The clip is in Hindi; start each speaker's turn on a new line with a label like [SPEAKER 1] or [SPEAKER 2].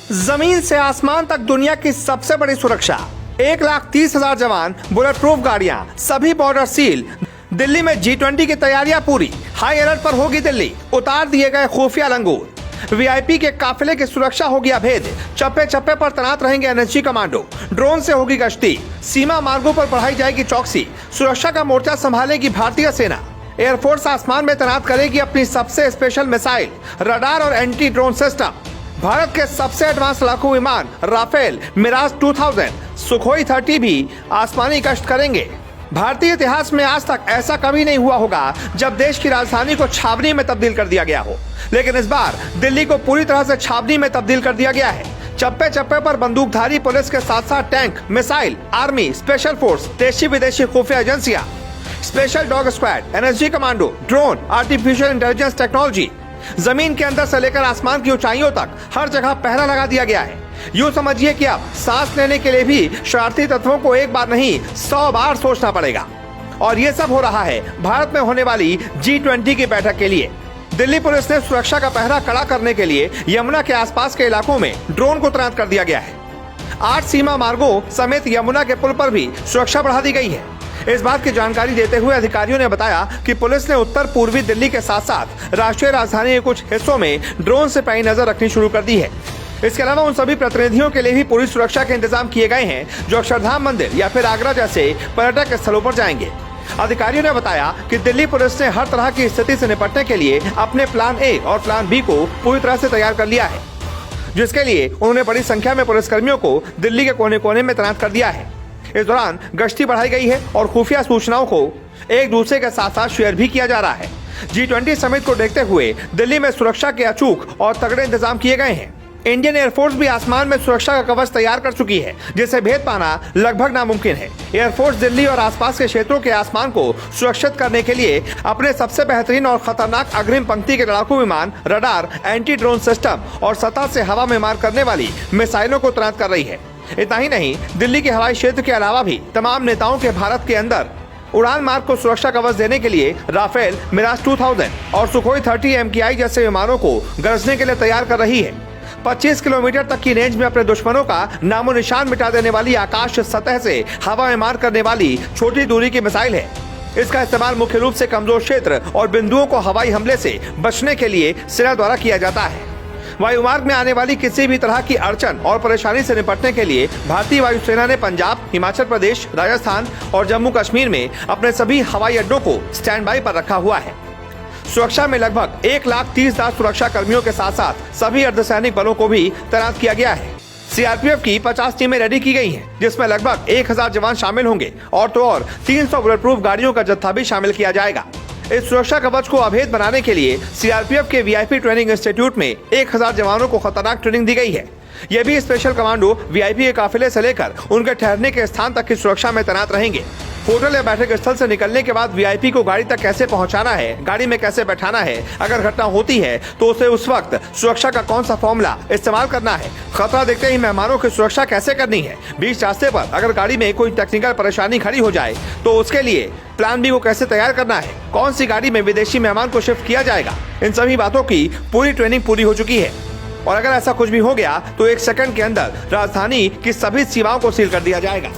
[SPEAKER 1] जमीन से आसमान तक दुनिया की सबसे बड़ी सुरक्षा, 1,30,000 जवान, बुलेट प्रूफ गाड़ियां, सभी बॉर्डर सील। दिल्ली में G20 की तैयारियां पूरी, हाई अलर्ट पर होगी दिल्ली, उतार दिए गए खुफिया लंगूर। वीआईपी के काफिले की सुरक्षा होगी अभेद, चप्पे चप्पे पर तैनात रहेंगे एनएसजी कमांडो, ड्रोन से होगी गश्ती, सीमा मार्गों पर बढ़ाई जाएगी चौकसी, सुरक्षा का मोर्चा संभालेगी भारतीय सेना। एयरफोर्स आसमान में तैनात करेगी अपनी सबसे स्पेशल मिसाइल, रडार और एंटी ड्रोन सिस्टम। भारत के सबसे एडवांस लड़ाकू विमान राफेल, मिराज 2000, सुखोई 30 भी आसमानी गश्त करेंगे। भारतीय इतिहास में आज तक ऐसा कभी नहीं हुआ होगा जब देश की राजधानी को छावनी में तब्दील कर दिया गया हो, लेकिन इस बार दिल्ली को पूरी तरह से छावनी में तब्दील कर दिया गया है। चप्पे चप्पे पर बंदूकधारी पुलिस के साथ साथ tank, missile, army, special force, देशी विदेशी खुफिया एजेंसियां, special dog squad, NSG commando, drone, artificial intelligence technology. जमीन के अंदर से लेकर आसमान की ऊंचाइयों तक हर जगह पहरा लगा दिया गया है। यूं समझिए कि अब सांस लेने के लिए भी शरारती तत्वों को एक बार नहीं 100 बार सोचना पड़ेगा। और ये सब हो रहा है भारत में होने वाली G20 की बैठक के लिए। दिल्ली पुलिस ने सुरक्षा का पहरा कड़ा करने के लिए यमुना के आसपास के इलाकों में ड्रोन को तैनात कर दिया गया है। 8 सीमा मार्गों समेत यमुना के पुल पर भी सुरक्षा बढ़ा दी गई है। इस बात की जानकारी देते हुए अधिकारियों ने बताया कि पुलिस ने उत्तर पूर्वी दिल्ली के साथ साथ राष्ट्रीय राजधानी के कुछ हिस्सों में ड्रोन से पैनी नजर रखनी शुरू कर दी है। इसके अलावा उन सभी प्रतिनिधियों के लिए भी पूरी सुरक्षा के इंतजाम किए गए हैं जो अक्षरधाम मंदिर या फिर आगरा जैसे पर्यटक स्थलों पर जाएंगे। अधिकारियों ने बताया कि दिल्ली पुलिस ने हर तरह की स्थिति से निपटने के लिए अपने प्लान ए और प्लान बी को पूरी तरह से तैयार कर लिया है, जिसके लिए उन्होंने बड़ी संख्या में पुलिसकर्मियों को दिल्ली के कोने कोने में तैनात कर दिया है। इस दौरान गश्ती बढ़ाई गई है और खुफिया सूचनाओं को एक दूसरे के साथ साथ शेयर भी किया जा रहा है। G20 समिट को देखते हुए दिल्ली में सुरक्षा के अचूक और तगड़े इंतजाम किए गए हैं। इंडियन एयरफोर्स भी आसमान में सुरक्षा का कवच तैयार कर चुकी है, जिसे भेद पाना लगभग नामुमकिन है। एयरफोर्स दिल्ली और आसपास के क्षेत्रों के आसमान को सुरक्षित करने के लिए अपने सबसे बेहतरीन और खतरनाक अग्रिम पंक्ति के लड़ाकू विमान, रडार, एंटी ड्रोन सिस्टम और सतह से हवा में मार करने वाली मिसाइलों को तैनात कर रही है। इतना ही नहीं, दिल्ली के हवाई क्षेत्र के अलावा भी तमाम नेताओं के भारत के अंदर उड़ान मार्ग को सुरक्षा कवच देने के लिए राफेल, मिराज 2000 और सुखोई 30 MKI जैसे विमानों को गरजने के लिए तैयार कर रही है। 25 किलोमीटर तक की रेंज में अपने दुश्मनों का नामो निशान मिटा देने वाली आकाश सतह से हवा में मार करने वाली छोटी दूरी की मिसाइल है। इसका इस्तेमाल मुख्य रूप से कमजोर क्षेत्र और बिंदुओं को हवाई हमले से बचने के लिए सेना द्वारा किया जाता है। वायुमार्ग में आने वाली किसी भी तरह की अड़चन और परेशानी से निपटने के लिए भारतीय वायुसेना ने पंजाब, हिमाचल प्रदेश, राजस्थान और जम्मू कश्मीर में अपने सभी हवाई अड्डों को स्टैंड बाई पर रखा हुआ है। सुरक्षा में लगभग 1,30,000 सुरक्षा कर्मियों के साथ साथ सभी अर्धसैनिक बलों को भी तैनात किया गया है। सीआरपीएफ की 50 टीमें रेडी की गई हैं, जिसमें लगभग 1,000 जवान शामिल होंगे और 300 बुलेट प्रूफ गाड़ियों का जत्था भी शामिल किया जाएगा। इस सुरक्षा कवच को अभेद बनाने के लिए सीआरपीएफ के वीआईपी ट्रेनिंग इंस्टीट्यूट में 1,000 जवानों को खतरनाक ट्रेनिंग दी गई है। यह भी स्पेशल कमांडो वीआईपी के काफिले से लेकर उनके ठहरने के स्थान तक की सुरक्षा में तैनात रहेंगे। होटल या बैठक स्थल से निकलने के बाद वीआईपी को गाड़ी तक कैसे पहुंचाना है, गाड़ी में कैसे बैठाना है, अगर घटना होती है तो उसे उस वक्त सुरक्षा का कौन सा फॉर्मूला इस्तेमाल करना है, खतरा देखते ही मेहमानों की सुरक्षा कैसे करनी है, बीच रास्ते पर अगर गाड़ी में कोई टेक्निकल परेशानी खड़ी हो जाए तो उसके लिए प्लान बी को कैसे तैयार करना है, कौन सी गाड़ी में विदेशी मेहमान को शिफ्ट किया जाएगा, इन सभी बातों की पूरी ट्रेनिंग पूरी हो चुकी है। और अगर ऐसा कुछ भी हो गया तो 1 सेकंड के अंदर राजधानी की सभी सीमाओं को सील कर दिया जाएगा।